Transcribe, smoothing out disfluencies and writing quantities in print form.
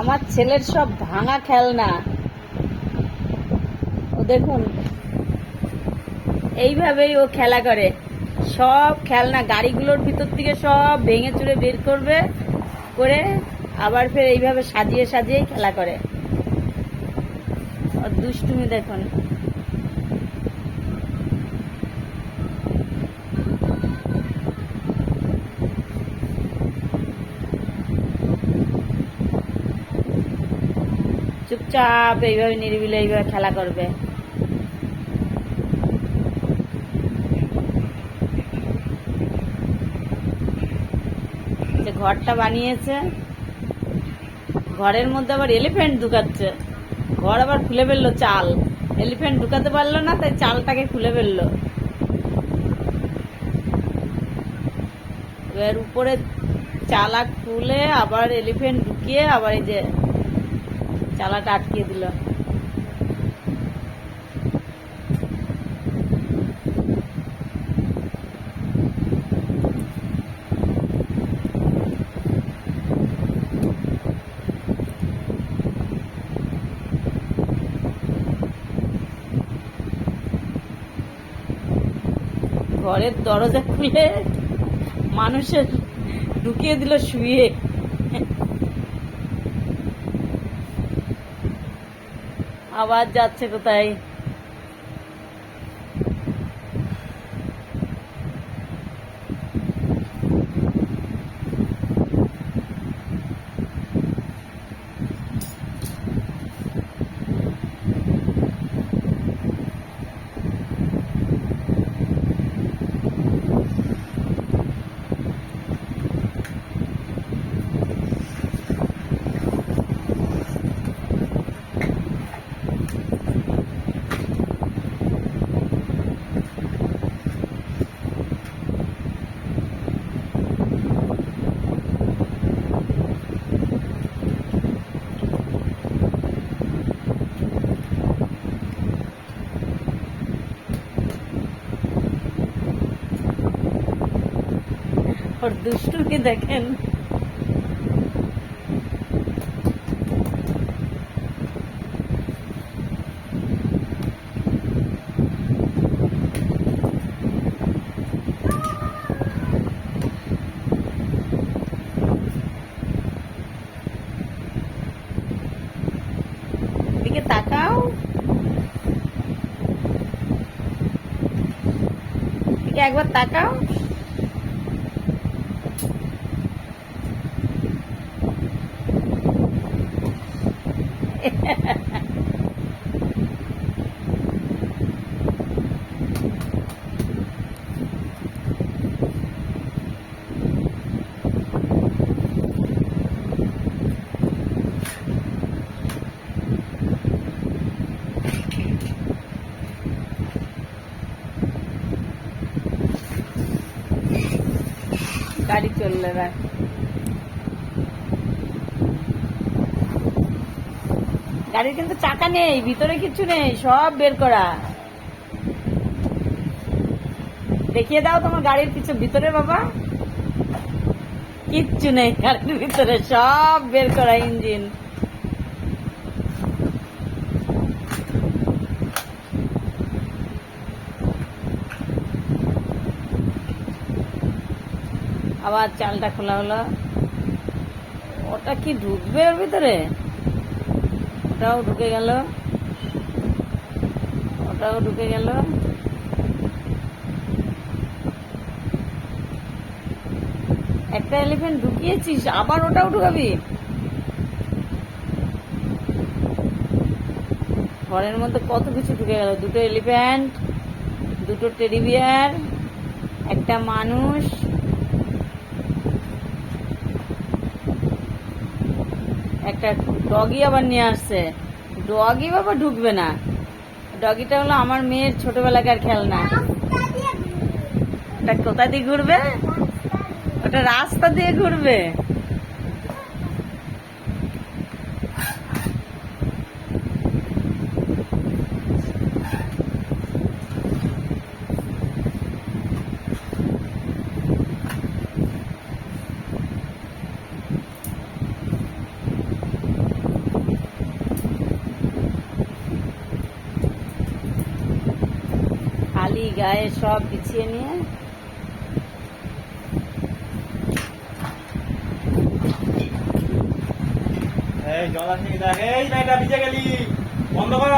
আমার ছেলের সব ভাঙা খেলনা, ও দেখুন এইভাবেই ও খেলা করে। সব খেলনা গাড়িগুলোর ভিতর থেকে সব ভেঙে চুরে বের করবে, করে আবার ফের এইভাবে সাজিয়ে সাজিয়েই খেলা করে। ওর দুষ্টুমি দেখুন। চুপচাপ এইভাবে নিরিবিলি এইভাবে খেলা করবে। যে ঘরটা বানিয়েছে, ঘরের মধ্যে আবার এলিফ্যান্ট ঢুকাচ্ছে। ঘর আবার খুলে ফেললো চাল, এলিফ্যান্ট ঢুকাতে পারলো না, তাই চালটাকে খুলে ফেললো। এর উপরে চালা খুলে আবার এলিফ্যান্ট ঢুকিয়ে আবার এই যে চালাটা আটকিয়ে দিল। ঘরের দরজা খুলে মানুষের ঢুকিয়ে দিল শুয়ে। আবার যাচ্ছে কোথায়। ওর দুষ্টুমি দেখেন। দিকে তাকাও, দিকে একবার তাকাও। গাড়ি চললে না, গাড়ির কিন্তু চাকা নেই, ভিতরে কিছু নেই, সব বের করা। দেখিয়ে দাও তোমার গাড়ির কিছু ভিতরে বাবা। কিচ্ছু নেই গাড়ির ভিতরে, সব বের করা ইঞ্জিন। আবার চালটা খোলা হলো। ওটা কি ঢুকবে ওর ভিতরে? ওটাও ঢুকে গেল, ওটাও ঢুকে গেল। একটা এলিফ্যান্ট ঢুকিয়েছিস, আবার ওটাও ঢুকাবি? ঘরের মধ্যে কত কিছু ঢুকে গেল। দুটো এলিফ্যান্ট, দুটো টেডি বিয়ার, একটা মানুষ, একটা ডগি আবার নিয়ে আসছে। ডগি বাবা ঢুকবে না, ডগিটা হলো আমার মেয়ের ছোটবেলাকার খেলনা। ওটা কোথা দিয়ে ঘুরবে? ওটা রাস্তা দিয়ে ঘুরবে। বালি গায়ে সব বিছিয়ে নিয়ে এই জল আসছে কি দেখ, এই না এটা ভিজে গেলি, বন্ধ কর।